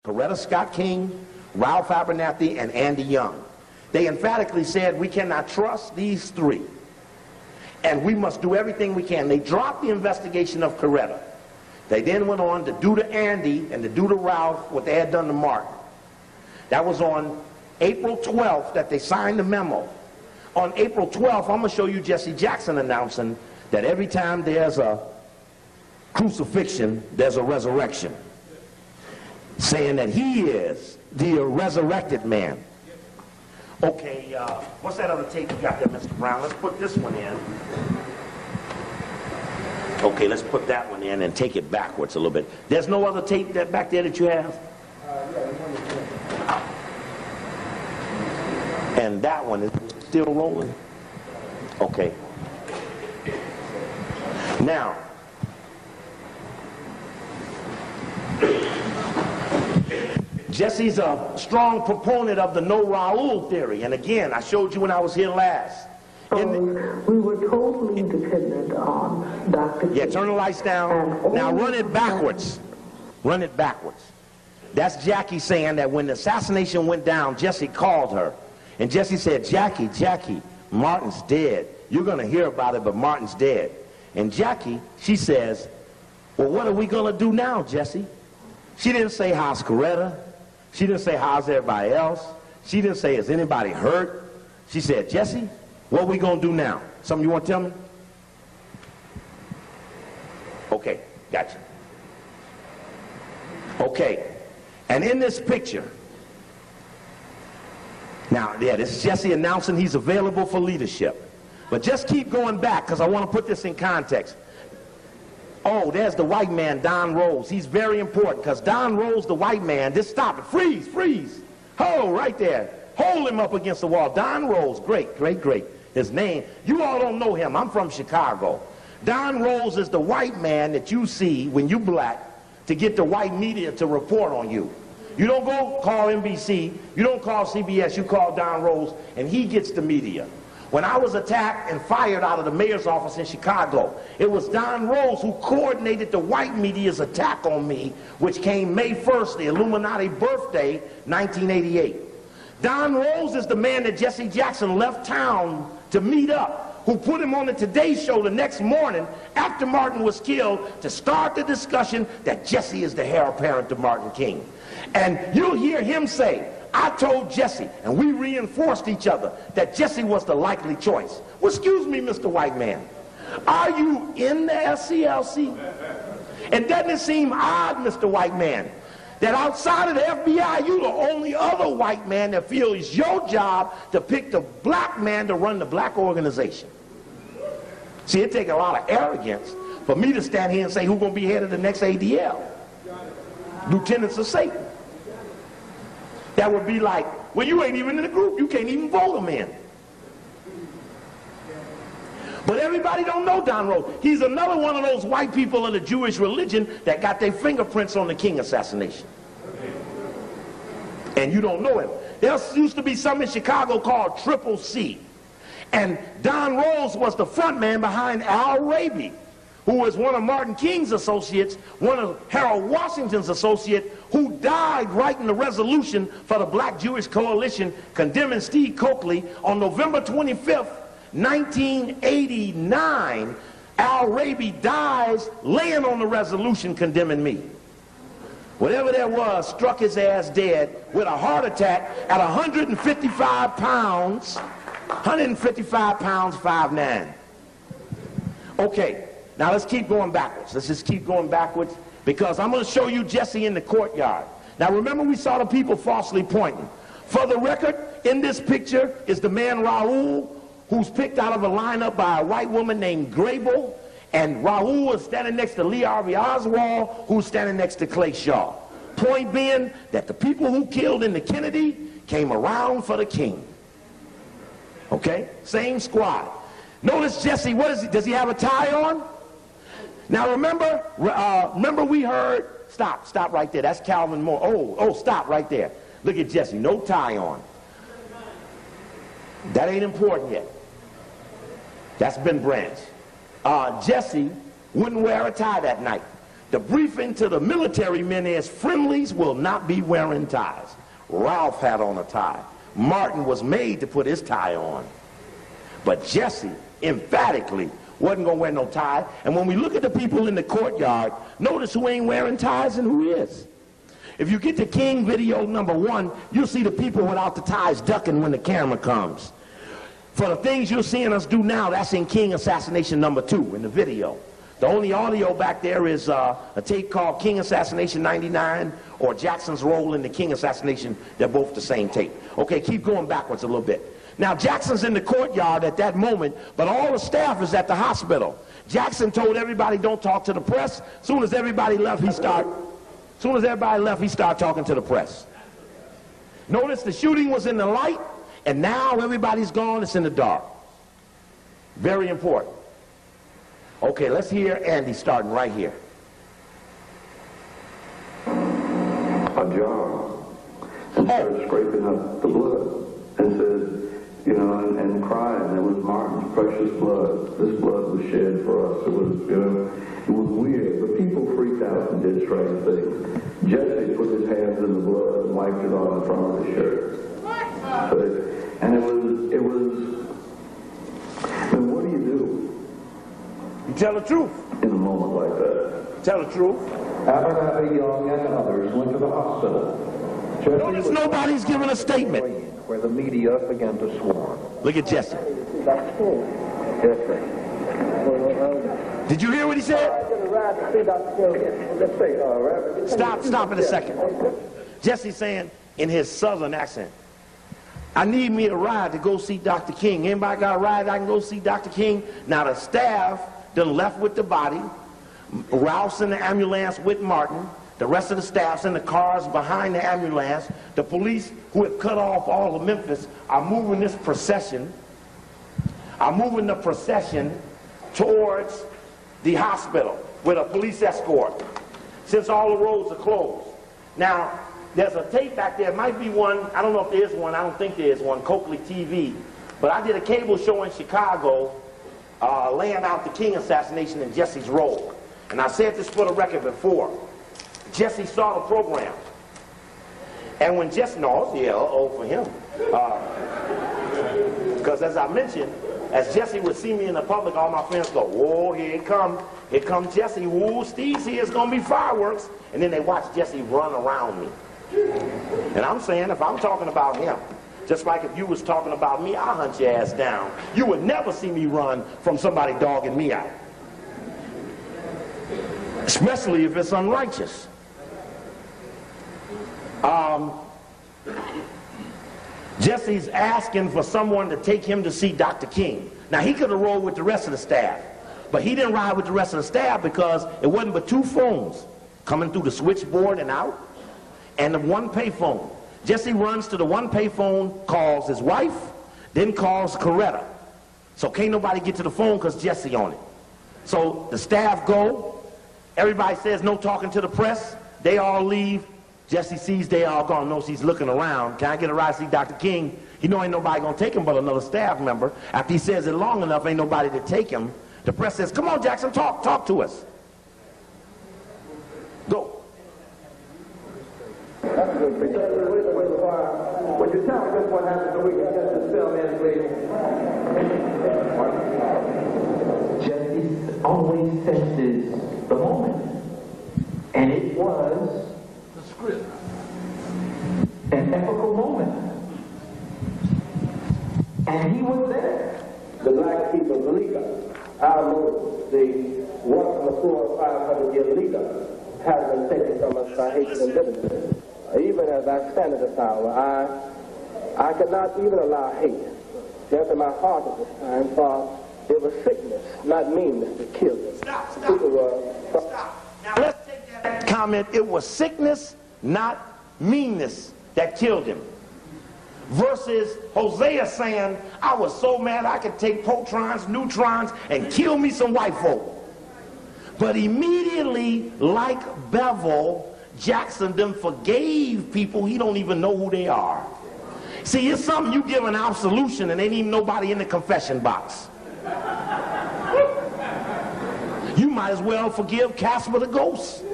Coretta Scott King, Ralph Abernathy, and Andy Young. They emphatically said we cannot trust these three, and we must do everything we can. They dropped the investigation of Coretta. They then went on to do to Andy and to do to Ralph what they had done to Martin. That was on April 12th that they signed the memo. On April 12th, I'm going to show you Jesse Jackson announcing that every time there's a crucifixion, there's a resurrection, saying that he is the resurrected man. Okay, what's that other tape you got there, Mr. Brown? Let's put this one in. Okay, let's put that one in and take it backwards a little bit. There's no other tape that back there that you have? And that one is still rolling? Okay. Now, Jesse's a strong proponent of the no Raul theory. And again, I showed you when I was here last. We were totally dependent on Dr. Yeah, turn the lights down. Now run it backwards. Run it backwards. That's Jackie saying that when the assassination went down, Jesse called her. And Jesse said, Jackie, Martin's dead. You're going to hear about it, but Martin's dead. And Jackie, she says, well, what are we going to do now, Jesse? She didn't say, how's Coretta? She didn't say, how's everybody else? She didn't say, is anybody hurt? She said, Jesse, what are we going to do now? Something you want to tell me? Okay, gotcha. Okay, and in this picture, now, yeah, this is Jesse announcing he's available for leadership. But just keep going back, because I want to put this in context. Oh, there's the white man, Don Rose. He's very important, because Don Rose, the white man, just stop it. Freeze, freeze. Oh, right there. Hold him up against the wall. Don Rose, great. His name, you all don't know him. I'm from Chicago. Don Rose is the white man that you see when you black to get the white media to report on you. You don't go call NBC, you don't call CBS, you call Don Rose, and he gets the media. When I was attacked and fired out of the mayor's office in Chicago, it was Don Rose who coordinated the white media's attack on me, which came May 1st, the Illuminati birthday, 1988. Don Rose is the man that Jesse Jackson left town to meet up, who put him on the Today Show the next morning after Martin was killed to start the discussion that Jesse is the heir apparent to Martin King. And you'll hear him say, I told Jesse, and we reinforced each other, that Jesse was the likely choice. Well, excuse me, Mr. White Man, are you in the SCLC? And doesn't it seem odd, Mr. White Man, that outside of the FBI, you're the only other white man that feels it's your job to pick the black man to run the black organization? See, it takes a lot of arrogance for me to stand here and say who's going to be head of the next ADL. Lieutenants of Satan. That would be like, well, you ain't even in the group. You can't even vote them in. But everybody don't know Don Rose. He's another one of those white people of the Jewish religion that got their fingerprints on the King assassination. And you don't know him. There used to be some in Chicago called Triple C. And Don Rose was the front man behind Al Raby, who was one of Martin King's associates, one of Harold Washington's associates, who died writing the resolution for the Black Jewish Coalition condemning Steve Coakley on November 25th, 1989. Al Raby dies laying on the resolution condemning me. Whatever there was struck his ass dead with a heart attack at 155 pounds, 5'9". Okay. Now let's keep going backwards. Let's just keep going backwards, because I'm going to show you Jesse in the courtyard. Now remember, we saw the people falsely pointing. For the record, in this picture is the man Raul, who's picked out of a lineup by a white woman named Grable, and Raul is standing next to Lee Harvey Oswald, who's standing next to Clay Shaw. Point being that the people who killed in the Kennedy came around for the King. Okay? Same squad. Notice Jesse, what is he? Does he have a tie on? Now remember we heard, stop right there. That's Calvin Moore. Oh, stop right there. Look at Jesse, no tie on. That ain't important yet. That's Ben Branch. Jesse wouldn't wear a tie that night. The briefing to the military men is friendlies will not be wearing ties. Ralph had on a tie. Martin was made to put his tie on. But Jesse emphatically wasn't going to wear no tie. And when we look at the people in the courtyard, notice who ain't wearing ties and who is. If you get to King video number 1, you'll see the people without the ties ducking when the camera comes. For the things you're seeing us do now, that's in King assassination number 2 in the video. The only audio back there is a tape called King Assassination 99 or Jackson's role in the King assassination. They're both the same tape. Okay, keep going backwards a little bit. Now, Jackson's in the courtyard at that moment, but all the staff is at the hospital. Jackson told everybody don't talk to the press. Soon as everybody left, he started talking to the press. Notice the shooting was in the light, and now everybody's gone, it's in the dark. Very important. Okay, let's hear Andy starting right here. A jar, and started scraping up the blood, and said, you know, and crying. It was Martin's precious blood. This blood was shed for us. It was, you know, it was weird, but people freaked out and did strange things. Jesse put his hands in the blood and wiped it on the front of his shirt. And it was. I mean, what do you do? You tell the truth. In a moment like that. Tell the truth. Abernathy, Young, and others went to the hospital. Notice nobody's giving a statement. Where the media began to swarm. Look at Jesse. Yes, sir. Did you hear what he said? Stop in a second. Jesse's saying in his southern accent, I need me a ride to go see Dr. King. Anybody got a ride I can go see Dr. King? Now the staff done left with the body. Ralph's in the ambulance with Martin. The rest of the staff's in the cars behind the ambulance. The police, who have cut off all of Memphis, are moving this procession, towards the hospital with a police escort, since all the roads are closed. Now, there's a tape back there. It might be one. I don't know if there is one. I don't think there is one. Coakley TV. But I did a cable show in Chicago laying out the King assassination in Jesse's role. And I said this for the record before. Jesse saw the program. And when Jesse, for him. Because as I mentioned, as Jesse would see me in the public, all my friends go, whoa, here come Jesse, whoa, Steve's here, it's going to be fireworks. And then they watch Jesse run around me. And I'm saying, if I'm talking about him, just like if you was talking about me, I'll hunt your ass down. You would never see me run from somebody dogging me out. Especially if it's unrighteous. Jesse's asking for someone to take him to see Dr. King. Now, he could have rolled with the rest of the staff, but he didn't ride with the rest of the staff because it wasn't but 2 phones coming through the switchboard and out, and the one payphone. Jesse runs to the one payphone, calls his wife, then calls Coretta. So can't nobody get to the phone because Jesse on it. So the staff go, everybody says no talking to the press, they all leave. Jesse sees they all gone, knows he's looking around. Can I get a ride to see Dr. King? He know ain't nobody gonna take him but another staff member. After he says it long enough, ain't nobody to take him. The press says, come on, Jackson, talk to us. Go. That's a good picture. Would you tell me just what happened so we can get this film in, please? Jesse always senses the moment. And it was an epical moment. And he was there. The black people's leader, our Lord, the one from the 400-500-year leader, has been taken from us by hatred and bitterness. Even as I stand at this hour, I cannot even allow hate to enter my heart at this time, for it was sickness, not meanness, that killed him. Stop. Now let's take that comment. It was sickness, not meanness, that killed him. Versus Hosea saying, I was so mad I could take protons, neutrons, and kill me some white folk. But immediately, like Bevel, Jackson then forgave people he don't even know who they are. See, it's something you give an absolution and ain't even nobody in the confession box. You might might as well forgive Casper the Ghost.